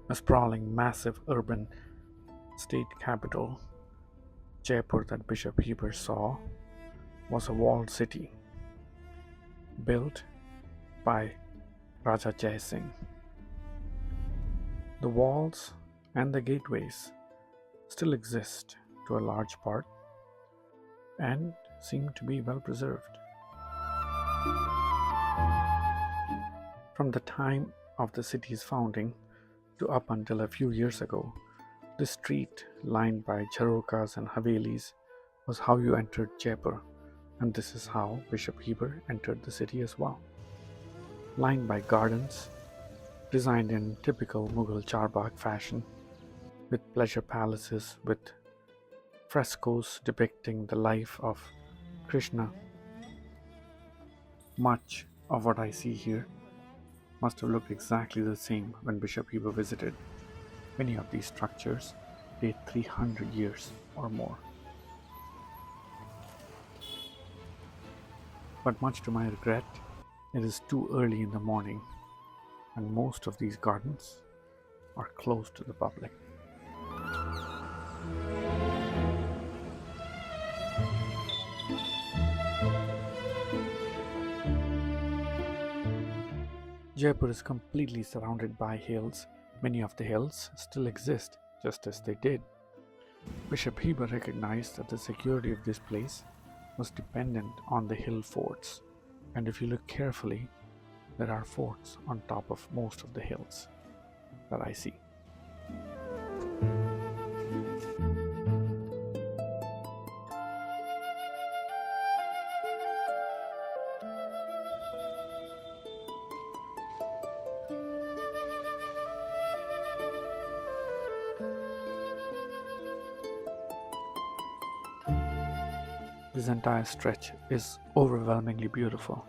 A sprawling, massive urban state capital, Jaipur, that Bishop Heber saw, was a walled city built by Raja Jain. The walls and the gateways still exist to a large part and seem to be well preserved. From the time of the city's founding to up until a few years ago, the street lined by jharokas and havelis was how you entered Jaipur, and this is how Bishop Heber entered the city as well. Lined by gardens designed in typical Mughal charbagh fashion, with pleasure palaces with frescoes depicting the life of Krishna. Much of what I see here must have looked exactly the same when Bishop Heber visited. Many of these structures date 300 years or more. But much to my regret, it is too early in the morning, and most of these gardens are closed to the public. Jaipur is completely surrounded by hills. Many of the hills still exist just as they did. Bishop Heber recognized that the security of this place was dependent on the hill forts, and if you look carefully, there are forts on top of most of the hills that I see. This entire stretch is overwhelmingly beautiful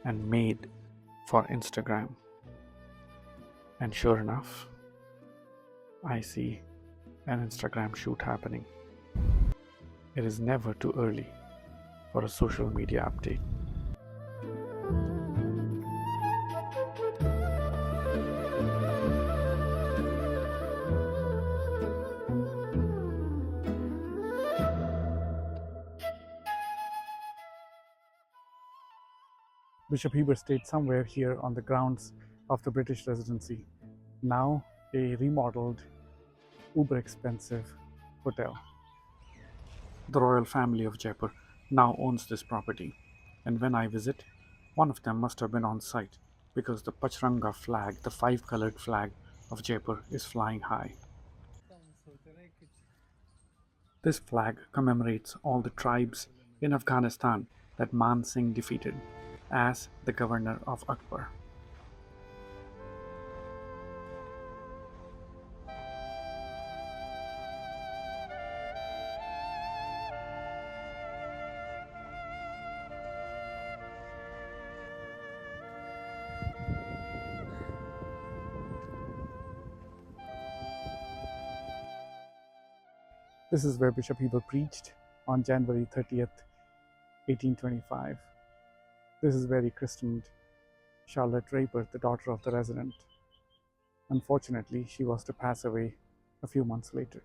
and made for Instagram. And sure enough, I see an Instagram shoot happening. It is never too early for a social media update. Bishop Heber stayed somewhere here on the grounds of the British Residency, now a remodeled, uber expensive hotel. The royal family of Jaipur now owns this property, and when I visit, one of them must have been on site because the Pachranga flag, the five-colored flag of Jaipur, is flying high. This flag commemorates all the tribes in Afghanistan that Man Singh defeated as the governor of Akbar. This is where Bishop Heber preached on January 30th, 1825. This is where he christened Charlotte Draper, the daughter of the resident. Unfortunately, she was to pass away a few months later.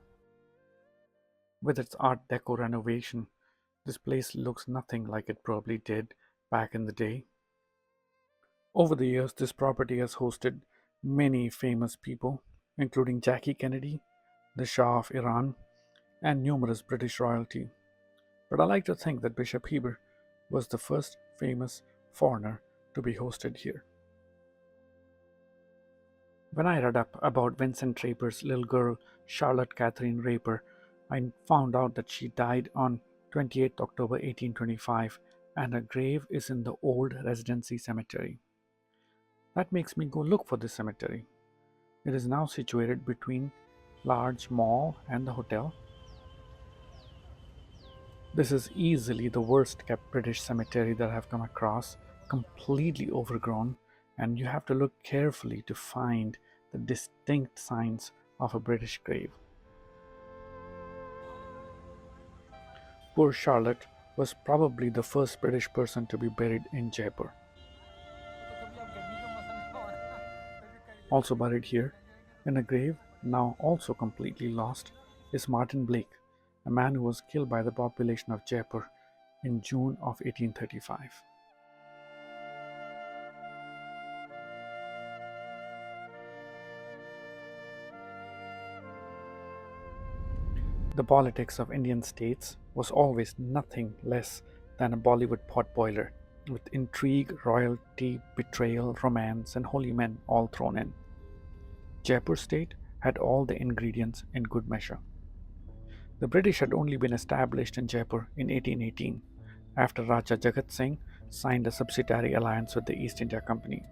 With its Art Deco renovation, this place looks nothing like it probably did back in the day. Over the years, this property has hosted many famous people, including Jackie Kennedy, the Shah of Iran, and numerous British royalty. But I like to think that Bishop Heber was the first famous foreigner to be hosted here. When I read up about Vincent Draper's little girl, Charlotte Catherine Draper, I found out that she died on 28 October 1825 and her grave is in the old Residency Cemetery. That makes me go look for this cemetery. It is now situated between large mall and the hotel. This is easily the worst kept British cemetery that I have come across, completely overgrown, and you have to look carefully to find the distinct signs of a British grave. Poor Charlotte was probably the first British person to be buried in Jaipur. Also buried here In a grave, now also completely lost, is Martin Blake, a man who was killed by the population of Jaipur in June of 1835. The politics of Indian states was always nothing less than a Bollywood potboiler, with intrigue, royalty, betrayal, romance, and holy men all thrown in. Jaipur state had all the ingredients in good measure. The British had only been established in Jaipur in 1818, after Raja Jagat Singh signed a subsidiary alliance with the East India Company.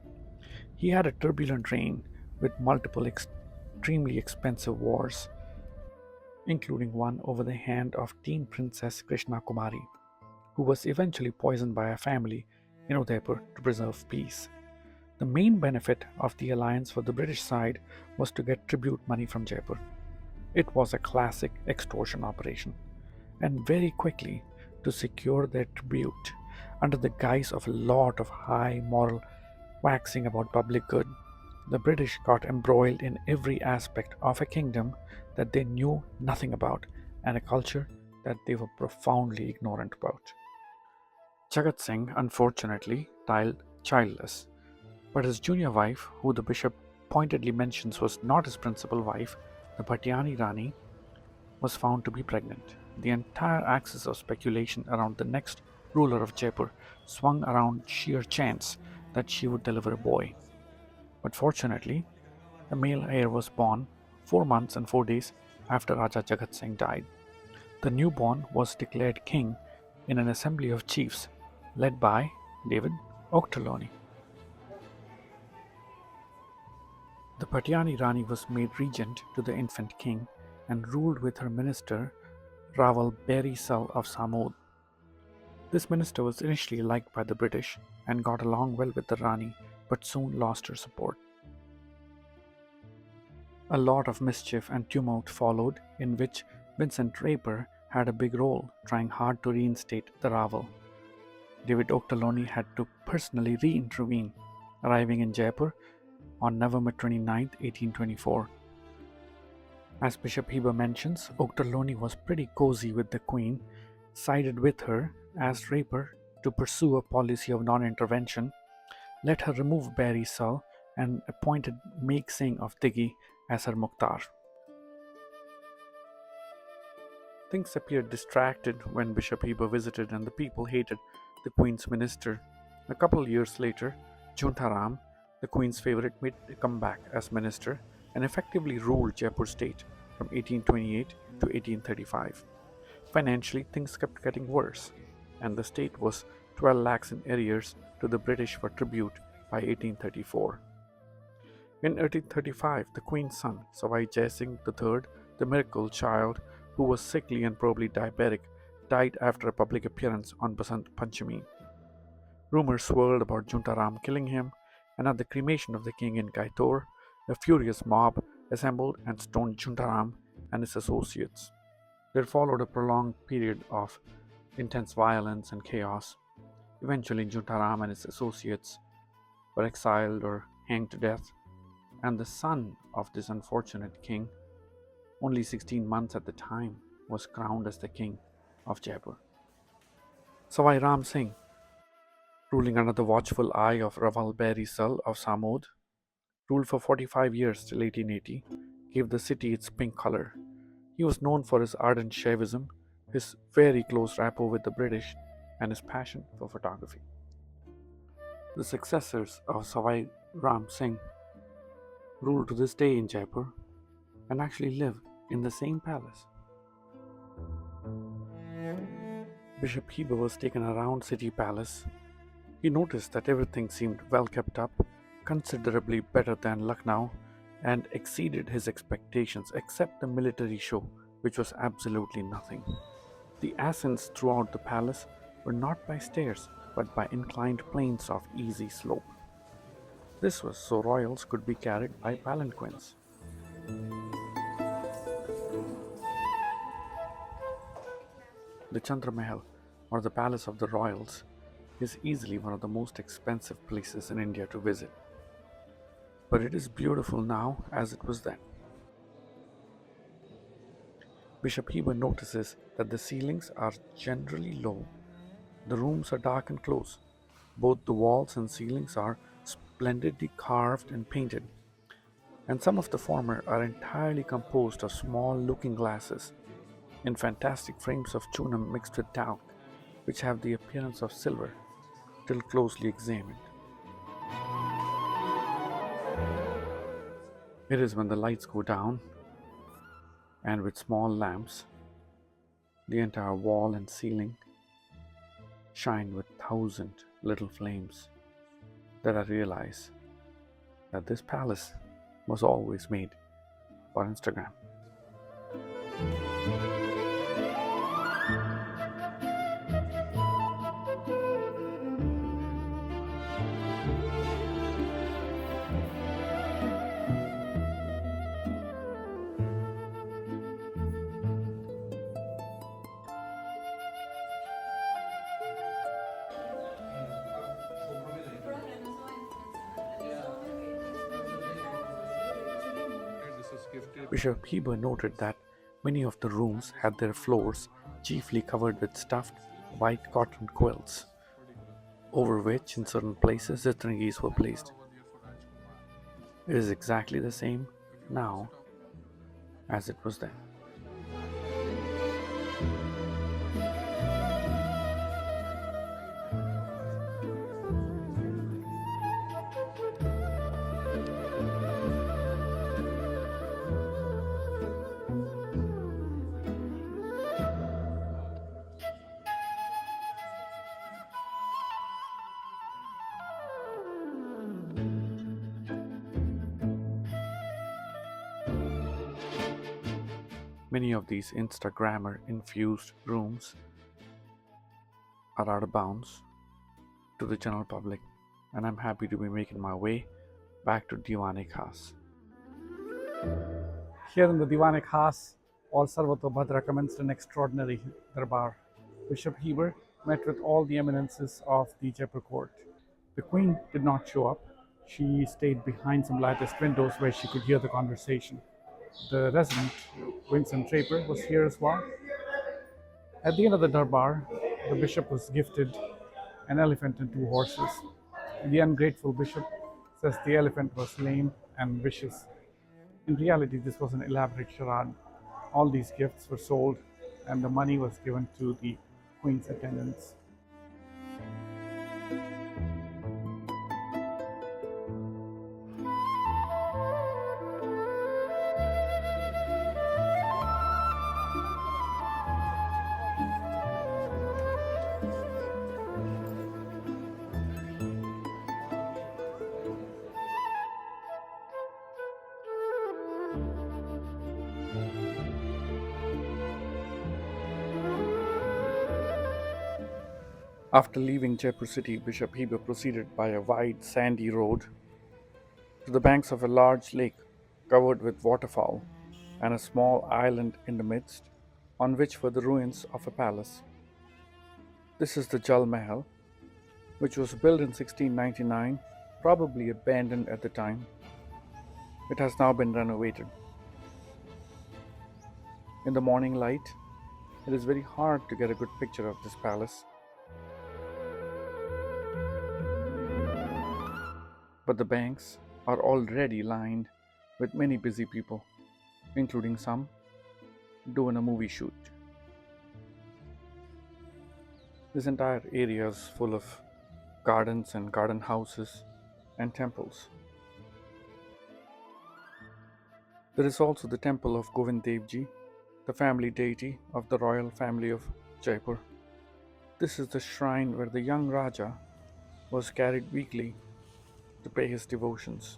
He had a turbulent reign with multiple extremely expensive wars, including one over the hand of teen princess Krishna Kumari, who was eventually poisoned by a family in Udaipur to preserve peace. The main benefit of the alliance for the British side was to get tribute money from Jaipur. It was a classic extortion operation, and very quickly to secure their tribute under the guise of a lot of high moral waxing about public good. The British got embroiled in every aspect of a kingdom that they knew nothing about and a culture that they were profoundly ignorant about. Jagat Singh unfortunately died childless, but his junior wife, who the bishop pointedly mentions was not his principal wife, the Bhatyani Rani, was found to be pregnant. The entire axis of speculation around the next ruler of Jaipur swung around sheer chance that she would deliver a boy. But fortunately, a male heir was born 4 months and 4 days after Raja Jagat Singh died. The newborn was declared king in an assembly of chiefs led by David Ochterlony. The Patyani Rani was made regent to the infant king and ruled with her minister Raval Beri Sal of Samod. This minister was initially liked by the British and got along well with the Rani, but soon lost her support. A lot of mischief and tumult followed, in which Vincent Draper had a big role, trying hard to reinstate the Raval. David Ochterlony had to personally re-intervene, arriving in Jaipur on November 29, 1824. As Bishop Heber mentions, Ochterlony was pretty cozy with the Queen, sided with her as Draper to pursue a policy of non-intervention, let her remove Barry Sal, and appointed Meg Singh of Diggi as her Mukhtar. Things appeared distracted when Bishop Heber visited and the people hated the Queen's minister. A couple years later, Juntaram, the Queen's favorite, made a comeback as minister and effectively ruled Jaipur state from 1828 to 1835. Financially, things kept getting worse, and the state was 12 lakhs in arrears to the British for tribute by 1834. In 1835, the Queen's son, Savai Jai Singh III, the miracle child, who was sickly and probably diabetic, died after a public appearance on Basant Panchami. Rumors swirled about Juntaram killing him, and at the cremation of the king in Kaitor, a furious mob assembled and stoned Juntaram and his associates. There followed a prolonged period of intense violence and chaos. Eventually, Juntaram and his associates were exiled or hanged to death, and the son of this unfortunate king, only 16 months at the time, was crowned as the king of Jaipur. Savai Ram Singh, ruling under the watchful eye of Raval Beri Sal of Samod, ruled for 45 years till 1880, gave the city its pink color. He was known for his ardent Shaivism, his very close rapport with the British, and his passion for photography. The successors of Savai Ram Singh rule to this day in Jaipur and actually live in the same palace. Bishop Heber was taken around City Palace. He noticed that everything seemed well kept up, considerably better than Lucknow, and exceeded his expectations except the military show, which was absolutely nothing. The ascents throughout the palace were not by stairs but by inclined planes of easy slope. This was so royals could be carried by palanquins. The Chandra Mahal, or the Palace of the Royals, is easily one of the most expensive places in India to visit. but it is beautiful now as it was then. Bishop Heber notices that the ceilings are generally low. The rooms are dark and close. Both the walls and ceilings are splendidly carved and painted, and some of the former are entirely composed of small looking glasses in fantastic frames of chunam mixed with talc, which have the appearance of silver till closely examined. It is when the lights go down, and with small lamps, the entire wall and ceiling shine with thousand little flames, that I realize that this palace was always made for Instagram. Bishop Heber noted that many of the rooms had their floors chiefly covered with stuffed white cotton quilts, over which in certain places the tringis were placed. It is exactly the same now as it was then. Many of these Instagrammer infused rooms are out of bounds to the general public, and I'm happy to be making my way back to Diwan-e-Khas. Here in the Diwan-e-Khas, all Sarvatobhadra commenced an extraordinary darbar. Bishop Heber met with all the eminences of the Jaipur court. The queen did not show up. She stayed behind some latticed windows where she could hear the conversation. The resident, Vincent Draper, was here as well. At the end of the darbar, the bishop was gifted an elephant and two horses. The ungrateful bishop says the elephant was lame and vicious. In reality, this was an elaborate charade. All these gifts were sold, and the money was given to the queen's attendants. After leaving Jaipur city, Bishop Heber proceeded by a wide sandy road to the banks of a large lake covered with waterfowl and a small island in the midst, on which were the ruins of a palace. This is the Jal Mahal, which was built in 1699, probably abandoned at the time. It has now been renovated. In the morning light, it is very hard to get a good picture of this palace. But the banks are already lined with many busy people, including some doing a movie shoot. This entire area is full of gardens and garden houses and temples. There is also the temple of Govind Dev Ji, the family deity of the royal family of Jaipur. This is the shrine where the young Raja was carried weekly to pay his devotions.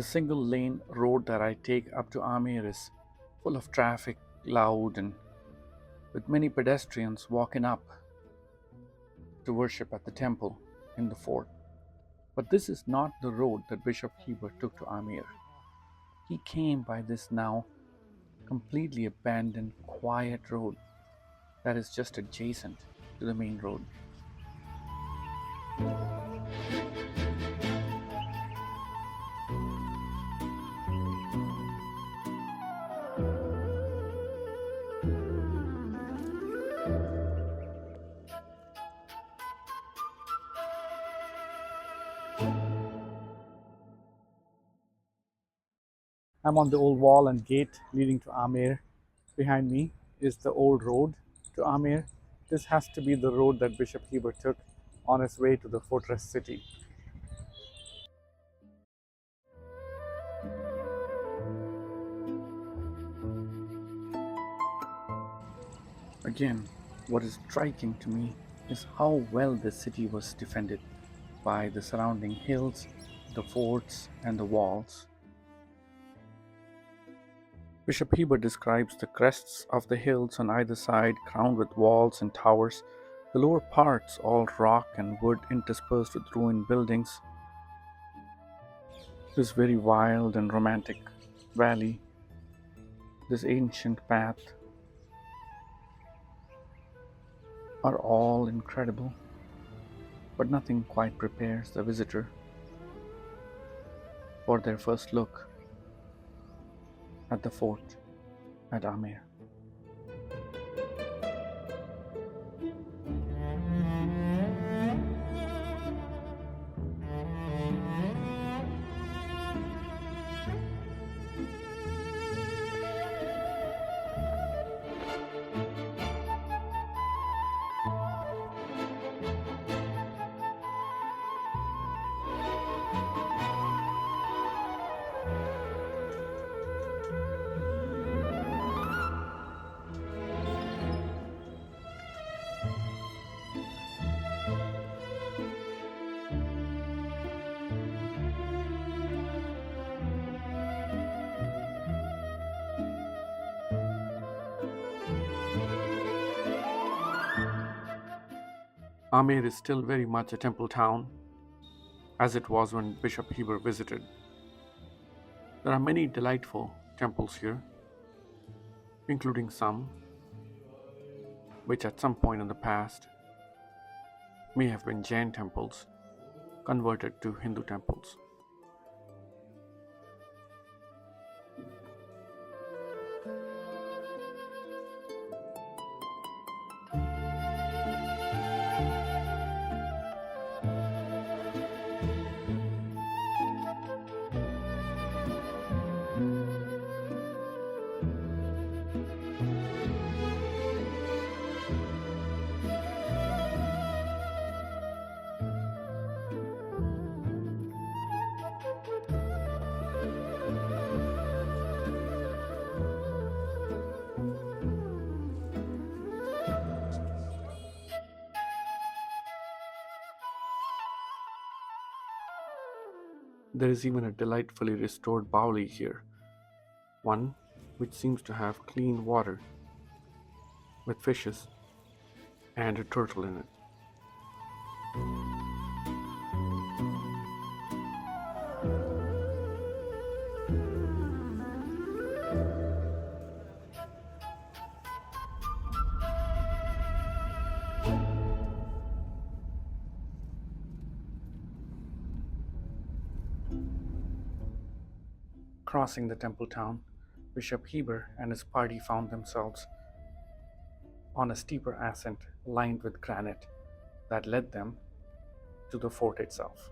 The single lane road that I take up to Ajmer is full of traffic, loud, and with many pedestrians walking up to worship at the temple in the fort. But this is not the road that Bishop Heber took to Ajmer. He came by this now completely abandoned, quiet road that is just adjacent to the main road. I'm on the old wall and gate leading to Ajmer. Behind me is the old road to Ajmer. This has to be the road that Bishop Heber took on his way to the fortress city. Again, what is striking to me is how well the city was defended by the surrounding hills, the forts, and the walls. Bishop Heber describes the crests of the hills on either side, crowned with walls and towers, the lower parts all rock and wood interspersed with ruined buildings. This very wild and romantic valley, this ancient path, are all incredible, but nothing quite prepares the visitor for their first look at the fort at Ajmer. Ajmer is still very much a temple town, as it was when Bishop Heber visited. There are many delightful temples here, including some which at some point in the past may have been Jain temples converted to Hindu temples. There is even a delightfully restored Bauli here, one which seems to have clean water with fishes and a turtle in it. Crossing the temple town, Bishop Heber and his party found themselves on a steeper ascent lined with granite that led them to the fort itself.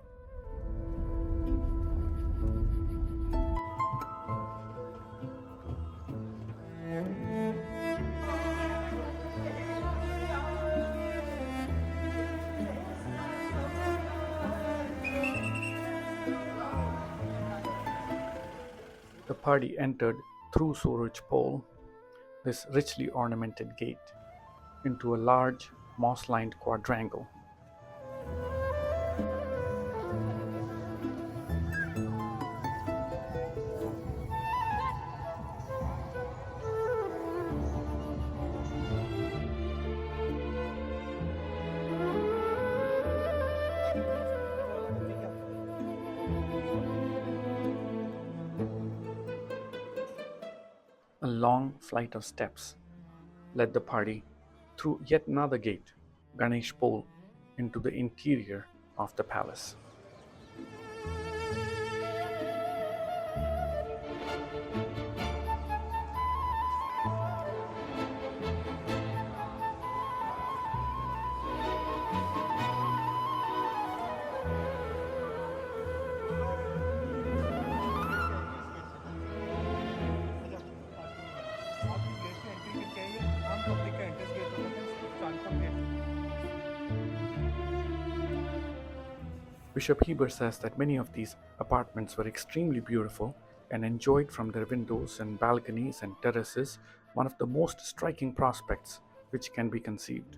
The party entered through Suraj Pole, this richly ornamented gate, into a large moss-lined quadrangle. long flight of steps led the party through yet another gate, Ganesh Pole, into the interior of the palace. Bishop Heber says that many of these apartments were extremely beautiful and enjoyed from their windows and balconies and terraces one of the most striking prospects which can be conceived.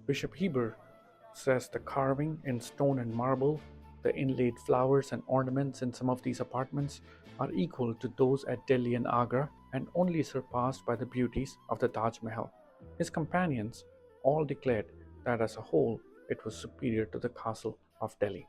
Bishop Heber says the carving in stone and marble, the inlaid flowers and ornaments in some of these apartments are equal to those at Delhi and Agra and only surpassed by the beauties of the Taj Mahal. His companions all declared that as a whole it was superior to the castle of Delhi.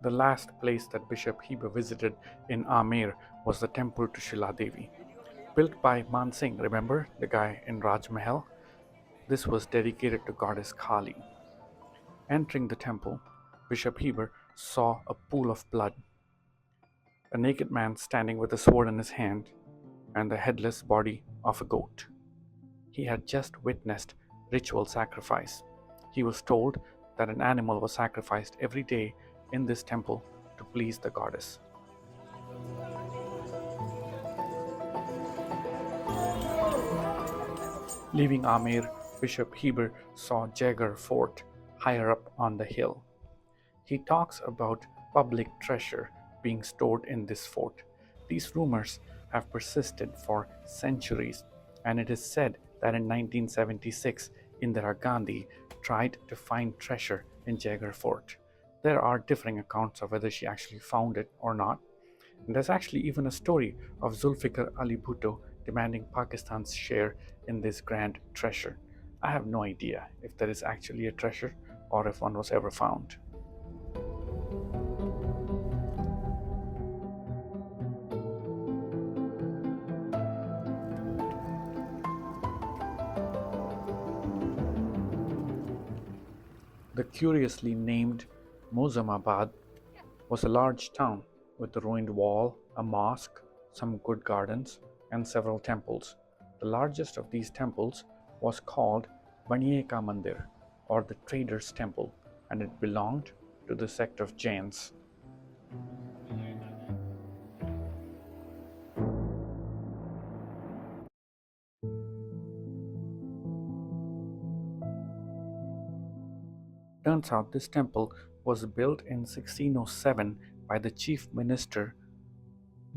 The last place that Bishop Heber visited in Ajmer was the temple to Shila Devi. Built by Man Singh, remember the guy in Raj Mahal? This was dedicated to goddess Kali. Entering the temple, Bishop Heber saw a pool of blood, a naked man standing with a sword in his hand, and the headless body of a goat. He had just witnessed ritual sacrifice. He was told that an animal was sacrificed every day in this temple to please the goddess. Leaving Ajmer, Bishop Heber saw Jaipur Fort higher up on the hill. He talks about public treasure being stored in this fort. These rumors have persisted for centuries, and it is said that in 1976, Indira Gandhi tried to find treasure in Jaipur Fort. There are differing accounts of whether she actually found it or not. And there's actually even a story of Zulfikar Ali Bhutto demanding Pakistan's share in this grand treasure. I have no idea if there is actually a treasure or if one was ever found. The curiously named Mozammabad was a large town with a ruined wall, a mosque, some good gardens, and several temples. The largest of these temples was called Banieka Mandir, or the Trader's Temple, and it belonged to the sect of Jains. Turns out this temple was built in 1607 by the chief minister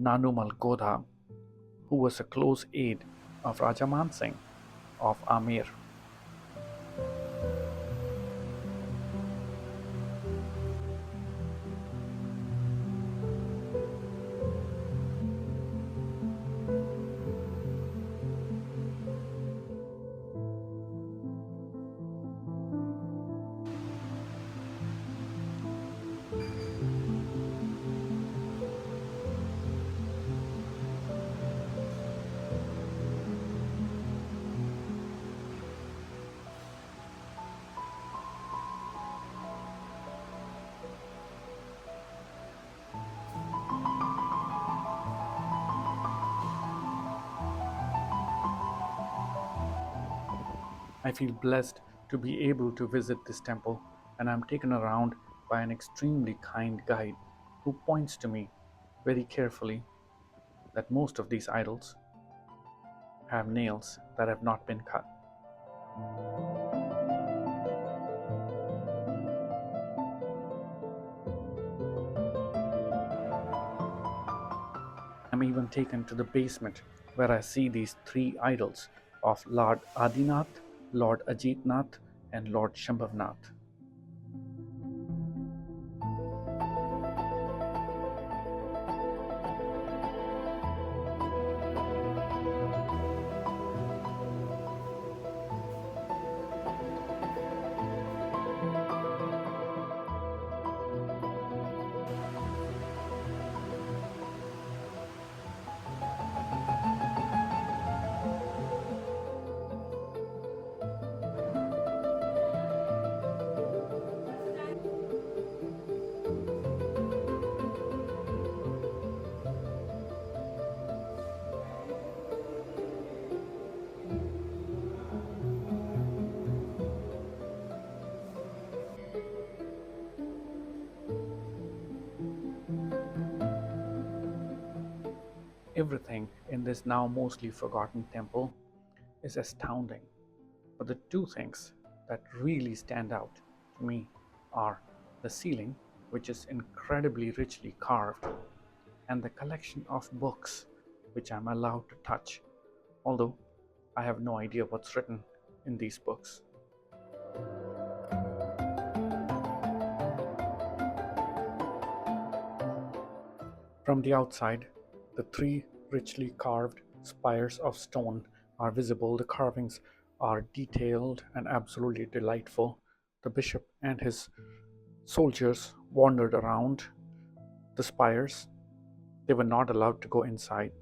Nanumal Godha, who was a close aide of Raja Man Singh of Ajmer. I feel blessed to be able to visit this temple, and I'm taken around by an extremely kind guide who points to me very carefully that most of these idols have nails that have not been cut. I'm even taken to the basement where I see these three idols of Lord Adinath, Lord Ajitnath, and Lord Shambhavnath. Everything in this now mostly forgotten temple is astounding, but the two things that really stand out to me are the ceiling, which is incredibly richly carved, and the collection of books which I'm allowed to touch, although I have no idea what's written in these books. From the outside, the three richly carved spires of stone are visible. The carvings are detailed and absolutely delightful. The bishop and his soldiers wandered around the spires. They were not allowed to go inside.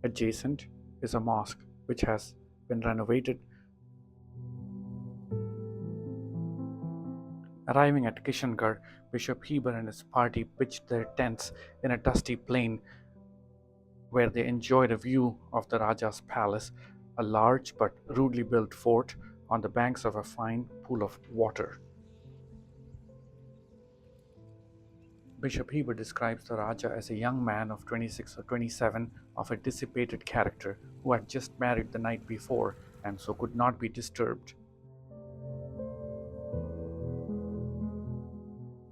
Adjacent is a mosque which has been renovated. Arriving at Kishangarh, Bishop Heber and his party pitched their tents in a dusty plain where they enjoyed a view of the Raja's palace, a large but rudely built fort on the banks of a fine pool of water. Bishop Heber describes the Raja as a young man of 26 or 27 of a dissipated character who had just married the night before and so could not be disturbed.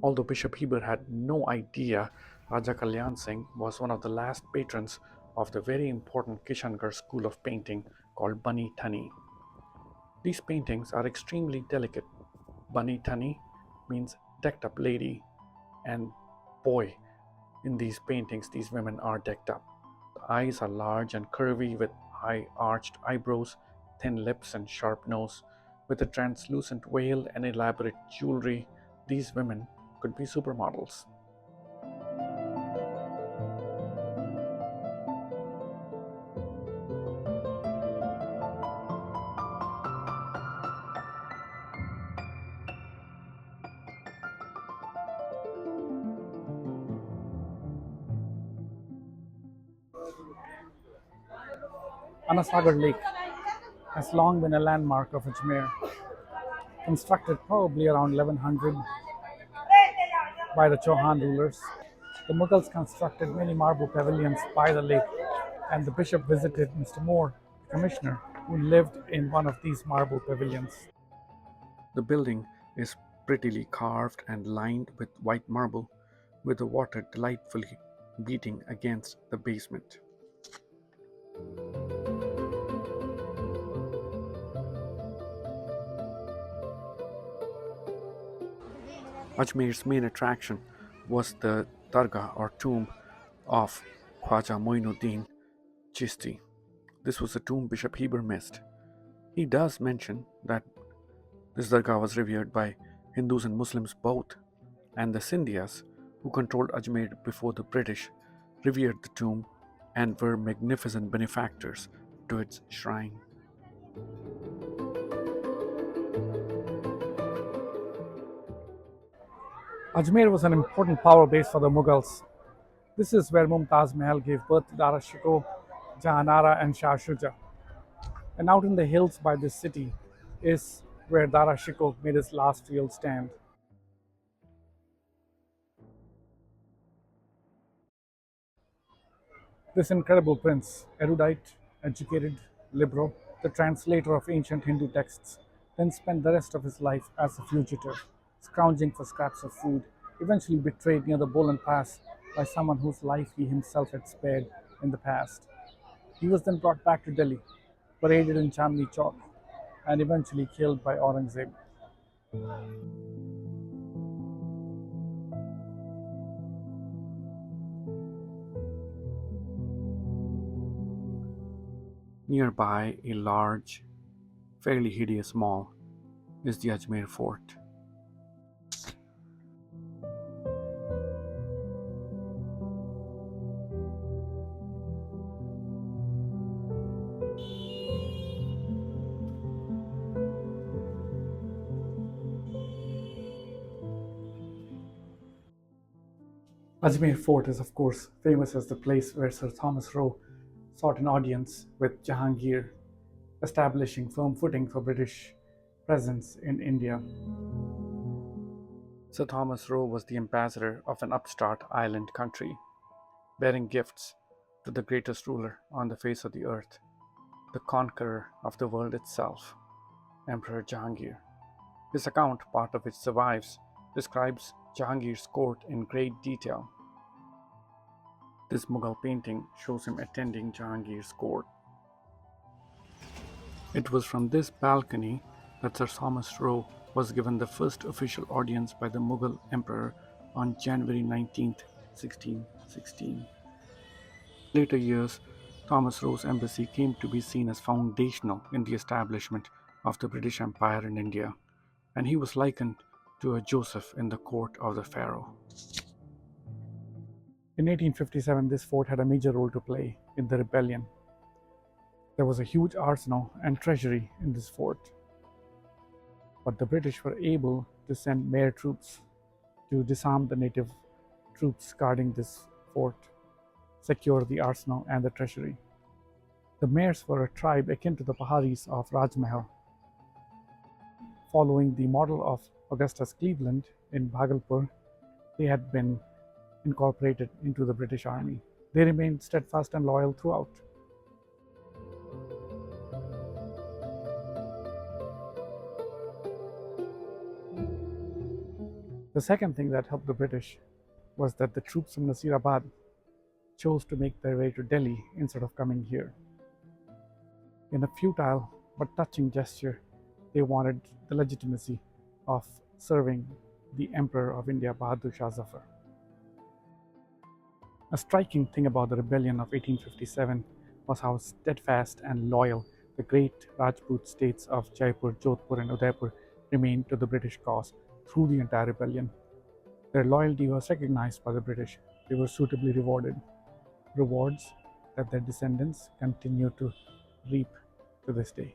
Although Bishop Heber had no idea, Raja Kalyan Singh was one of the last patrons of the very important Kishangarh school of painting called Bani Thani. These paintings are extremely delicate. Bani Thani means decked up lady, and boy, in these paintings, these women are decked up. The eyes are large and curvy with high arched eyebrows, thin lips, and sharp nose. With a translucent veil and elaborate jewelry, these women could be supermodels. Anasagar Lake has long been a landmark of Ajmer, constructed probably around 1100 by the Chauhan rulers. The Mughals constructed many marble pavilions by the lake, and the bishop visited Mr. Moore, the commissioner, who lived in one of these marble pavilions. The building is prettily carved and lined with white marble, with the water delightfully beating against the basement. Ajmer's main attraction was the dargah or tomb of Khwaja Moinuddin Chishti. This was the tomb Bishop Heber missed. He does mention that this dargah was revered by Hindus and Muslims both, and the Scindias, who controlled Ajmer before the British, revered the tomb and were magnificent benefactors to its shrine. Ajmer was an important power base for the Mughals. This is where Mumtaz Mahal gave birth to Dara Shikoh, Jahanara, and Shah Shuja. And out in the hills by this city is where Dara Shikoh made his last real stand. This incredible prince, erudite, educated, liberal, the translator of ancient Hindu texts, then spent the rest of his life as a fugitive, scrounging for scraps of food, eventually betrayed near the Bolan Pass by someone whose life he himself had spared in the past. He was then brought back to Delhi, paraded in Chandni Chowk, and eventually killed by Aurangzeb. Nearby, a large, fairly hideous mall is the Ajmer Fort. Ajmer Fort is, of course, famous as the place where Sir Thomas Roe sought an audience with Jahangir, establishing firm footing for British presence in India. Sir Thomas Roe was the ambassador of an upstart island country, bearing gifts to the greatest ruler on the face of the earth, the conqueror of the world itself, Emperor Jahangir. His account, part of which survives, describes Jahangir's court in great detail. This Mughal painting shows him attending Jahangir's court. It was from this balcony that Sir Thomas Roe was given the first official audience by the Mughal emperor on January 19, 1616. In later years, Thomas Roe's embassy came to be seen as foundational in the establishment of the British Empire in India, and he was likened to a Joseph in the court of the Pharaoh. In 1857, this fort had a major role to play in the rebellion. There was a huge arsenal and treasury in this fort, but the British were able to send mere troops to disarm the native troops guarding this fort, secure the arsenal and the treasury. The Mairs were a tribe akin to the Paharis of Rajmahal, following the model of Augustus Cleveland in Bhagalpur. They had been incorporated into the British Army. They remained steadfast and loyal throughout. The second thing that helped the British was that the troops from Nasirabad chose to make their way to Delhi instead of coming here. In a futile but touching gesture, they wanted the legitimacy of serving the Emperor of India, Bahadur Shah Zafar. A striking thing about the rebellion of 1857 was how steadfast and loyal the great Rajput states of Jaipur, Jodhpur, and Udaipur remained to the British cause through the entire rebellion. Their loyalty was recognized by the British. They were suitably rewarded, rewards that their descendants continue to reap to this day.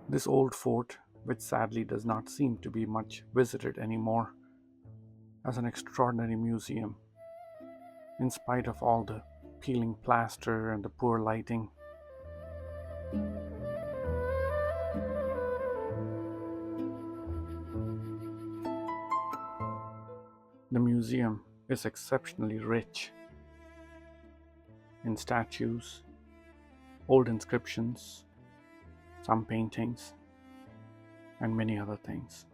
This old fort, which sadly does not seem to be much visited anymore, as an extraordinary museum, in spite of all the peeling plaster and the poor lighting. The museum is exceptionally rich in statues, old inscriptions, some paintings, and many other things.